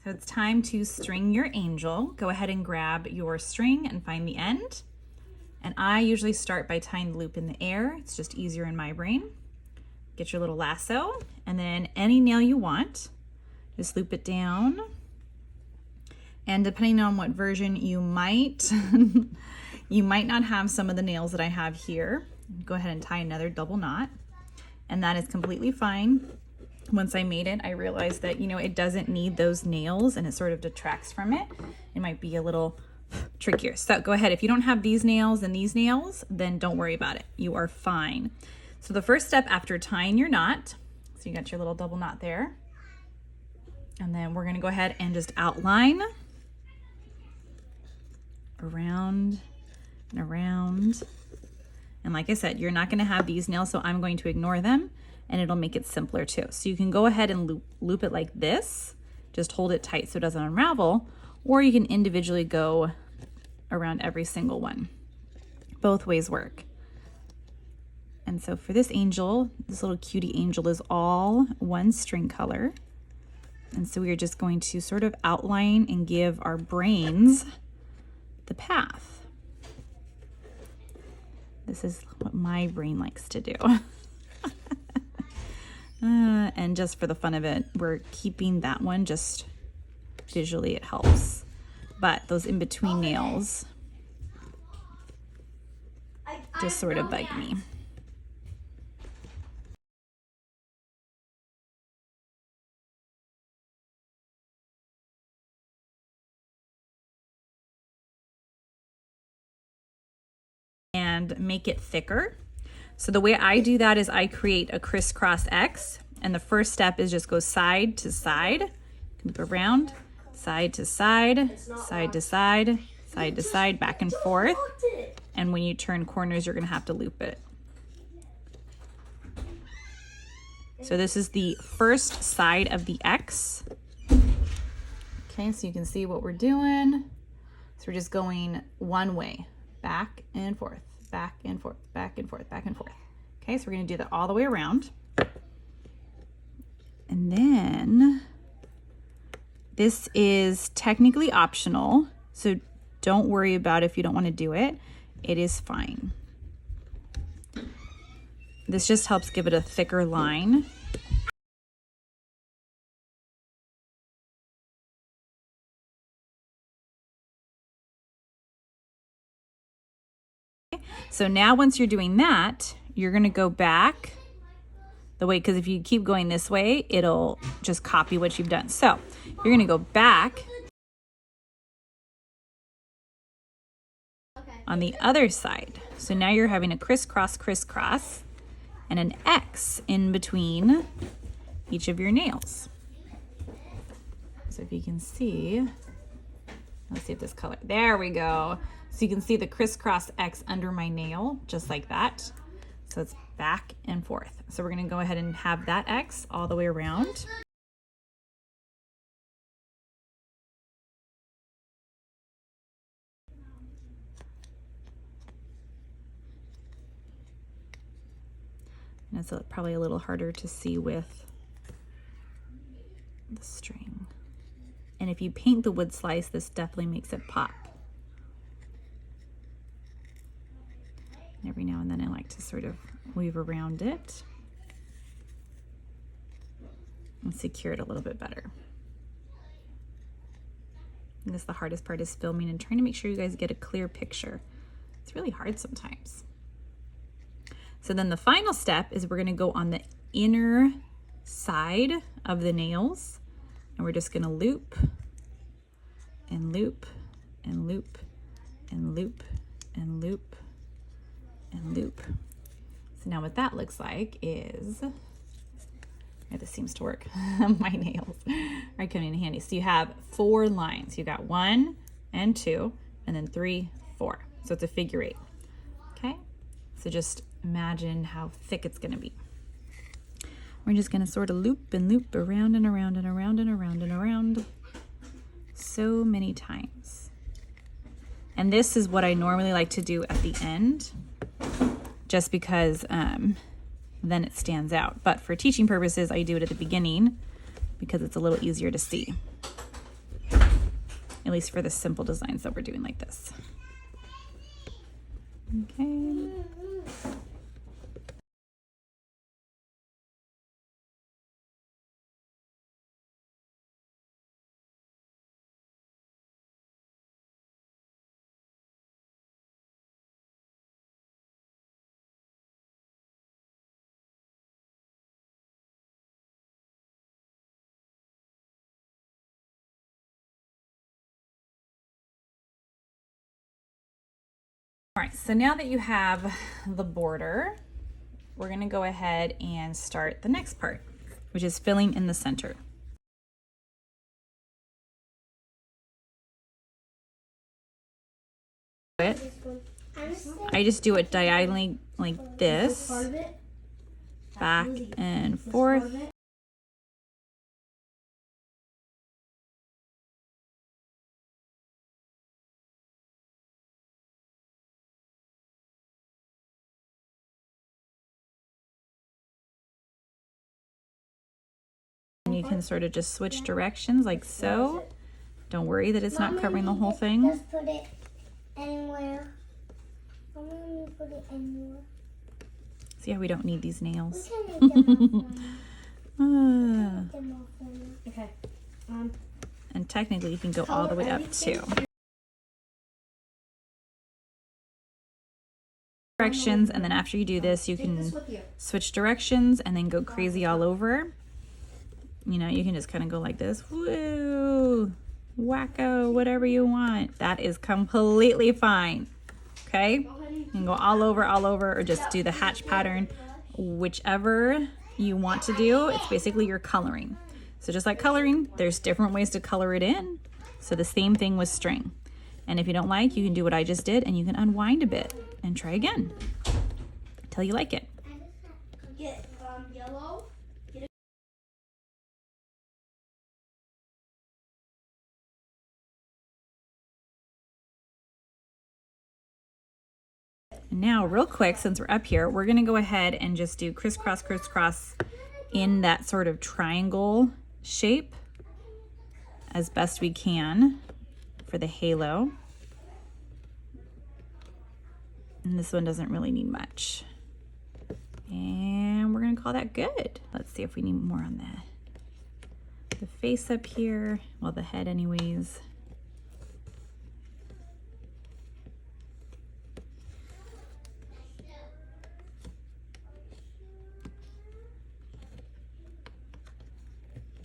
So it's time to string your angel. Go ahead and grab your string and find the end. And I usually start by tying the loop in the air. It's just easier in my brain. Get your little lasso, and then any nail you want, just loop it down. And depending on what version you might, you might not have some of the nails that I have here. Go ahead and tie another double knot, and that is completely fine. Once I made it, I realized that, you know, it doesn't need those nails and it sort of detracts from it. It might be a little trickier. So go ahead, if you don't have these nails and these nails, then don't worry about it. You are fine. So the first step after tying your knot, so you got your little double knot there, and then we're gonna go ahead and just outline around and around. And like I said, you're not gonna have these nails, so I'm going to ignore them, and it'll make it simpler too. So you can go ahead and loop it like this, just hold it tight so it doesn't unravel, or you can individually go around every single one. Both ways work. And so for this angel, this little cutie angel is all one string color. And so we are just going to sort of outline and give our brains the path. This is what my brain likes to do. And just for the fun of it, we're keeping that one just visually, it helps. But those in-between nails just sort of bug me. And make it thicker. So the way I do that is I create a crisscross X, and the first step is just go side to side, loop around, side to side, side to side, side to side, back and forth. And when you turn corners, you're gonna have to loop it. So this is the first side of the X. Okay, so you can see what we're doing. So we're just going one way. Back and forth, back and forth, back and forth, back and forth. Okay, so we're gonna do that all the way around. And then this is technically optional, so don't worry about if you don't wanna do it. It is fine. This just helps give it a thicker line. So now once you're doing that, you're gonna go back the way, because if you keep going this way, it'll just copy what you've done. So you're gonna go back on the other side. So now you're having a crisscross, crisscross, and an X in between each of your nails. So if you can see, let's see if this color, there we go. So you can see the crisscross X under my nail, just like that. So it's back and forth. So we're gonna go ahead and have that X all the way around. And it's probably a little harder to see with the string. And if you paint the wood slice, this definitely makes it pop. And every now and then I like to sort of weave around it and secure it a little bit better. And this, the hardest part is filming and trying to make sure you guys get a clear picture. It's really hard sometimes. So then the final step is we're gonna go on the inner side of the nails, and we're just gonna loop and loop and loop and loop and loop and loop. So now what that looks like is, yeah, this seems to work. My nails are coming in handy. So you have 4 lines. You've got 1 and 2, and then 3, 4. So it's a figure 8. Okay, so just imagine how thick it's gonna be. We're just gonna sort of loop and loop around and around and around and around and around so many times. And this is what I normally like to do at the end, just because then it stands out. But for teaching purposes, I do it at the beginning because it's a little easier to see. at least for the simple designs that we're doing like this. Okay. All right, so now that you have the border, we're gonna go ahead and start the next part, which is filling in the center. I just do it diagonally like this, back and forth. And you can sort of just switch directions like so. Don't worry that it's not covering the whole thing. Just put it anywhere. I'm gonna put it anywhere. See how we don't need these nails? We can make them Okay. And technically you can go all the way up too. Directions, and then after you do this you can switch directions and then go crazy all over. You know, you can just kind of go like this, woo, wacko, whatever you want. That is completely fine. Okay, you can go all over, or just do the hatch pattern, whichever you want to do. It's basically your coloring. So just like coloring, there's different ways to color it in. So the same thing with string. And if you don't like, you can do what I just did and you can unwind a bit and try again until you like it. Get yellow. Now, real quick, since we're up here, we're gonna go ahead and just do crisscross, crisscross in that sort of triangle shape as best we can for the halo. And this one doesn't really need much. And we're gonna call that good. Let's see if we need more on the face up here. Well, the head anyways.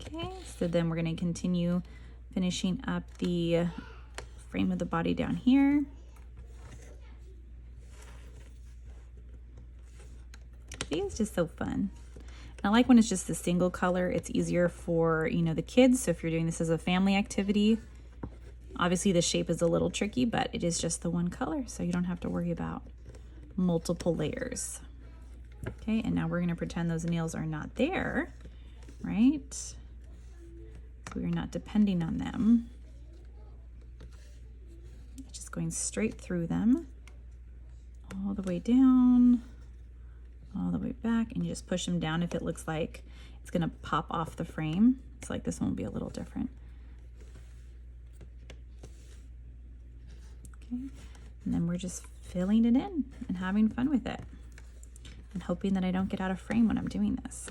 Okay, so then we're going to continue finishing up the frame of the body down here. See, it's just so fun. And I like when it's just a single color. It's easier for, you know, the kids. So if you're doing this as a family activity, obviously the shape is a little tricky, but it is just the one color, so you don't have to worry about multiple layers. Okay, and now we're going to pretend those nails are not there, right? So we're not depending on them. Just going straight through them, all the way down, all the way back, and you just push them down if it looks like it's going to pop off the frame. It's like this one will be a little different. Okay, and then we're just filling it in and having fun with it and hoping that I don't get out of frame when I'm doing this.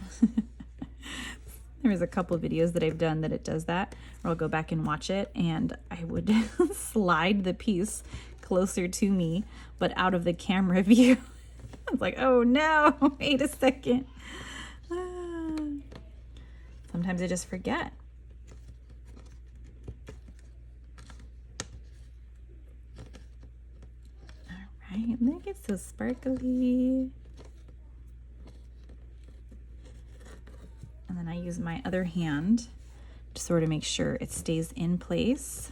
There's a couple of videos that I've done that it does that, where I'll go back and watch it and I would slide the piece closer to me, but out of the camera view. I was like, oh no, wait a second. Sometimes I just forget. All right, look, it's so sparkly. And then I use my other hand to sort of make sure it stays in place.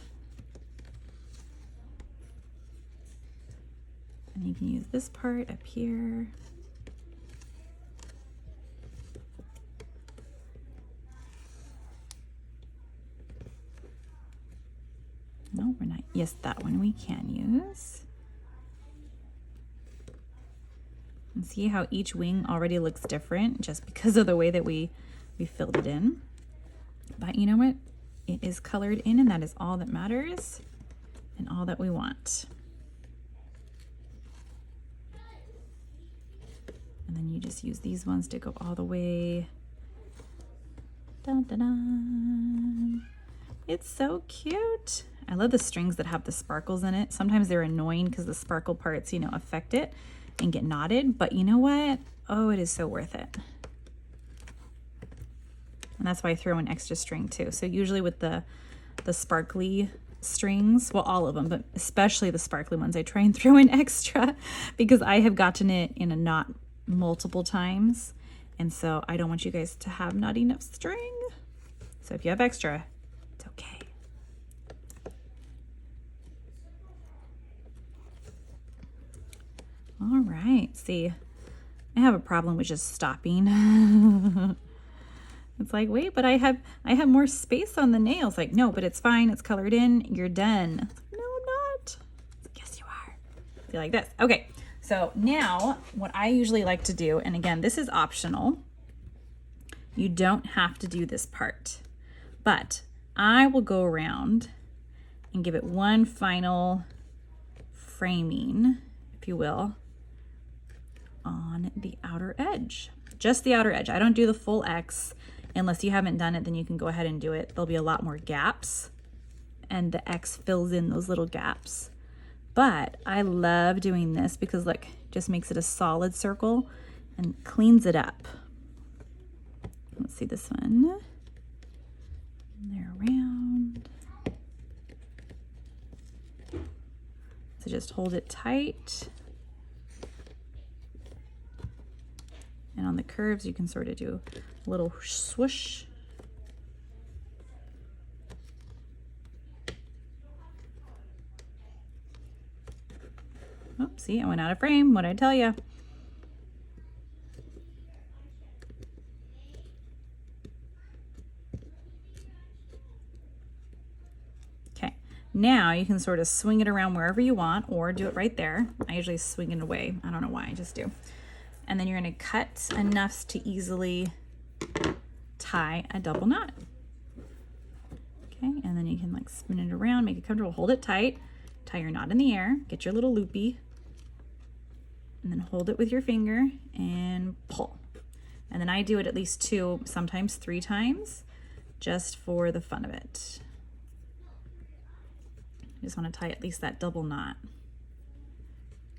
And you can use this part up here. No, we're not. Yes, that one we can use. And see how each wing already looks different just because of the way that we filled it in. But you know what? it is colored in, and that is all that matters and all that we want. And then you just use these ones to go all the way. Dun, dun, dun. It's so cute. I love the strings that have the sparkles in it. Sometimes they're annoying because the sparkle parts, you know, affect it and get knotted, but you know what? Oh, it is so worth it. And that's why I throw an extra string too. So usually with the sparkly strings, well, all of them, but especially the sparkly ones, I try and throw in extra because I have gotten it in a knot multiple times. And so I don't want you guys to have not enough string. So if you have extra, it's okay. All right, see, I have a problem with just stopping. It's like, wait, but I have more space on the nails. Like, no, but it's fine. It's colored in. You're done. It's like, no, I'm not. Like, yes, you are. Be like this. Okay, so now what I usually like to do, and again, this is optional. You don't have to do this part, but I will go around and give it one final framing, if you will, on the outer edge. Just the outer edge. I don't do the full X. Unless you haven't done it, then you can go ahead and do it. There'll be a lot more gaps, and the X fills in those little gaps. But I love doing this because, look, just makes it a solid circle and cleans it up. Let's see this one. They're around. So just hold it tight. And on the curves, you can sort of do a little swoosh. Oh, see, I went out of frame. What did I tell you? Okay, now you can sort of swing it around wherever you want or do it right there. I usually swing it away. I don't know why, I just do. And then you're going to cut enough to easily tie a double knot. Okay, and then you can like spin it around, make it comfortable, hold it tight, tie your knot in the air, get your little loopy, and then hold it with your finger and pull. And then I do it at least 2, sometimes 3 times, just for the fun of it. You just want to tie at least that double knot,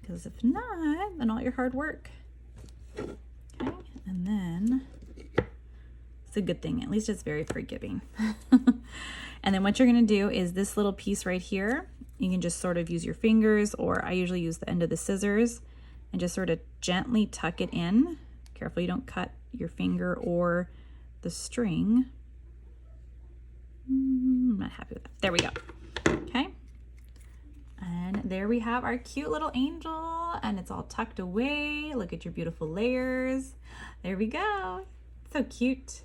because if not, then all your hard work. Okay, and then it's a good thing, at least it's very forgiving. And then what you're going to do is this little piece right here, you can just sort of use your fingers, or I usually use the end of the scissors, and just sort of gently tuck it in. Careful you don't cut your finger or the string. I'm not happy with that. There we go. Okay. And there we have our cute little angel, and it's all tucked away. Look at your beautiful layers. There we go. So cute.